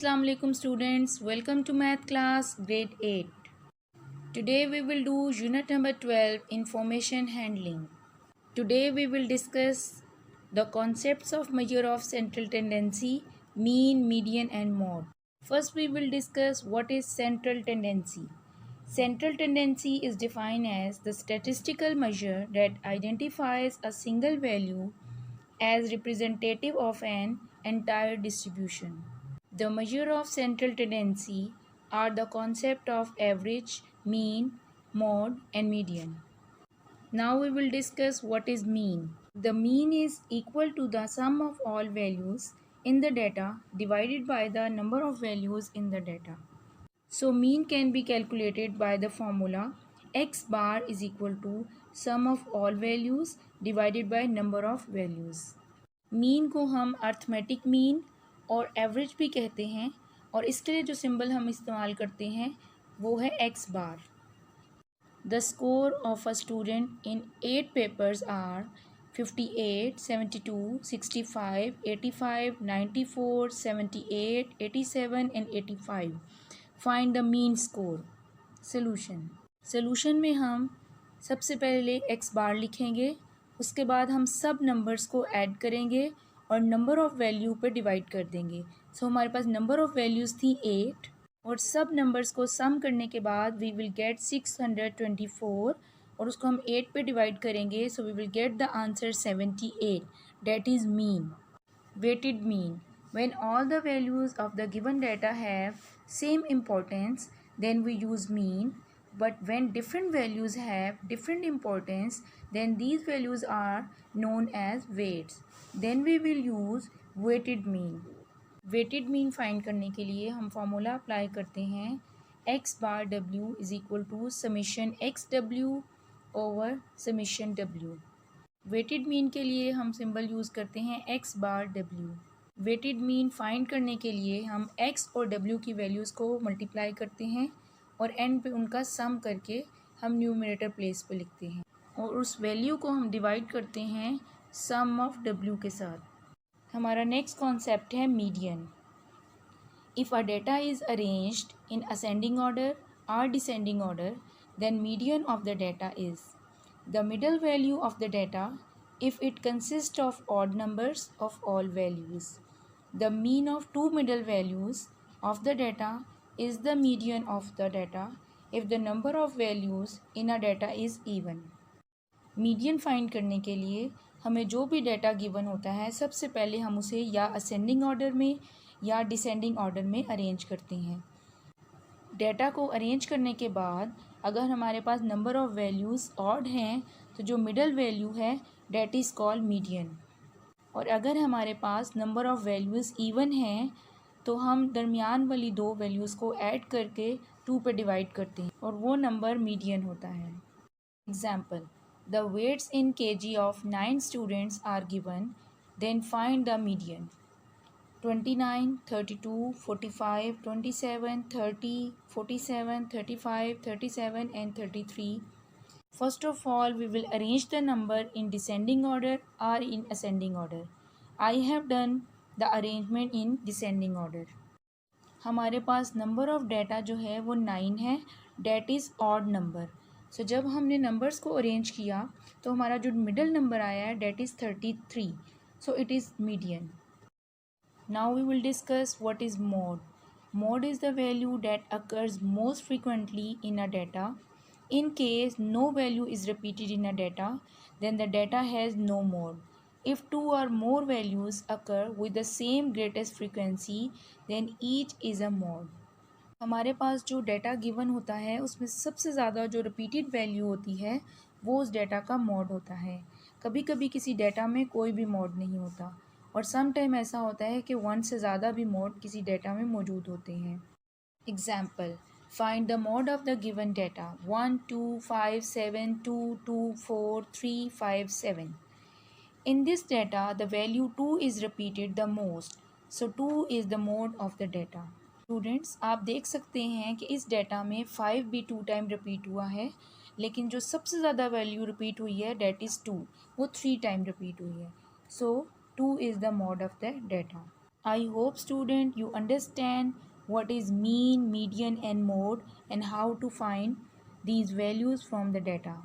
Assalamu alaikum students, welcome to math class grade 8. Today we will do unit number 12, information handling. Today we will discuss the concepts of measure of central tendency, mean, median and mode. First we will discuss what is central tendency. Central tendency is defined as the statistical measure that identifies a single value as representative of an entire distribution. The measure of central tendency are the concept of average, mean, mode and median. Now we will discuss what is mean. The mean is equal to the sum of all values in the data divided by the number of values in the data. So mean can be calculated by the formula x bar is equal to sum of all values divided by number of values. Mean को हम arithmetic mean और average भी कहते हैं और इसके लिए जो सिंबल हम इस्तेमाल करते हैं वो है x bar. The score of a student in 8 papers are 58, 72, 65, 85, 94, 78, 87 and 85. Find the mean score. Solution में हम सबसे पहले एक्स बार लिखेंगे, उसके बाद हम सब नंबर्स को ऐड करेंगे और नंबर ऑफ़ वैल्यू पे डिवाइड कर देंगे. सो हमारे पास नंबर ऑफ़ वैल्यूज़ थी 8 और सब नंबर्स को सम करने के बाद वी विल गेट 624 और उसको हम 8 पे डिवाइड करेंगे. So we will get the answer 78. That is mean. Weighted mean. When all the values of the given data have same importance, then we use mean. But when different values have different importance, then these values are known as weights. Then we will use weighted mean. Weighted mean find करने के लिए हम formula apply करते हैं x bar w is equal to summation x w over summation w. Weighted mean के लिए हम symbol use करते हैं x bar w. Weighted mean find करने के लिए हम x और w की वैल्यूज़ को मल्टीप्लाई करते हैं और एंड पे उनका सम करके हम न्यूमरेटर प्लेस पे लिखते हैं और उस वैल्यू को हम डिवाइड करते हैं सम ऑफ w के साथ. हमारा नेक्स्ट कॉन्सेप्ट है median. If a data is arranged in ascending order और descending order, then median of the data is the middle value of the data if it consists of odd numbers of all values. The mean of two middle values of the data is the median of the data if the number of values in a data is even. Median find करने के लिए हमें जो भी data given होता है सबसे पहले हम उसे या असेंडिंग ऑर्डर में या डिसेंडिंग ऑर्डर में अरेंज करते हैं. डेटा को अरेंज करने के बाद अगर हमारे पास नंबर ऑफ़ वैल्यूज़ ऑड हैं तो जो मिडल वैल्यू है डेट इज़ कॉल्ड मीडियन. और अगर हमारे पास नंबर ऑफ़ वैल्यूज़ इवन हैं तो हम दरमियान वाली दो वैल्यूज़ को ऐड करके 2 पे डिवाइड करते हैं और वो नंबर मीडियन होता है. Example, the weights in kg of 9 students are given, then find the median. 29, 32, 45, 27, 30, 47, 35, 37 and 33. First of all, we will arrange the number in descending order or in ascending order. I have done the arrangement in descending order. हमारे पास number of data जो है वो 9 है. That is odd number. So जब हमने numbers को arrange किया तो हमारा जो middle number आया है that is 33. So it is median. Now we will discuss what is mode. Mode is the value that occurs most frequently in a data. In case no value is repeated in a data, then the data has no mode. If two or more values occur with the same greatest frequency, then each is a mode. हमारे पास जो data given होता है उसमें सबसे ज़्यादा जो repeated value होती है वो उस डेटा का मॉड होता है. कभी कभी किसी डेटा में कोई भी मॉड नहीं होता और सम टाइम ऐसा होता है कि 1 से ज़्यादा भी मॉड किसी डेटा में मौजूद होते हैं. Example, find the mode of the given data 1 2 5 7 2 2 4 3 5 7. In this data the value 2 is repeated the most, so 2 is the mode of the data. Students, आप देख सकते हैं कि इस डेटा में 5 भी 2 टाइम रिपीट हुआ है, लेकिन जो सबसे ज़्यादा वैल्यू रिपीट हुई है डेट इज़ 2, वो 3 टाइम रिपीट हुई है. सो 2 is the mode of the data. I hope student you understand what is mean, median and mode and how to find these values from the data.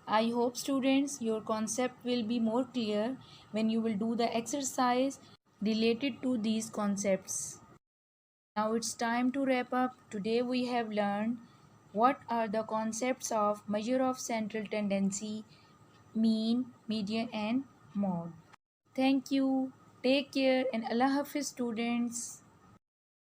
I hope students your concept will be more clear when you will do the exercise related to these concepts. Now it's time to wrap up. Today we have learned what are the concepts of measure of central tendency, mean, median and mode. Thank you. Take care and Allah Hafiz students.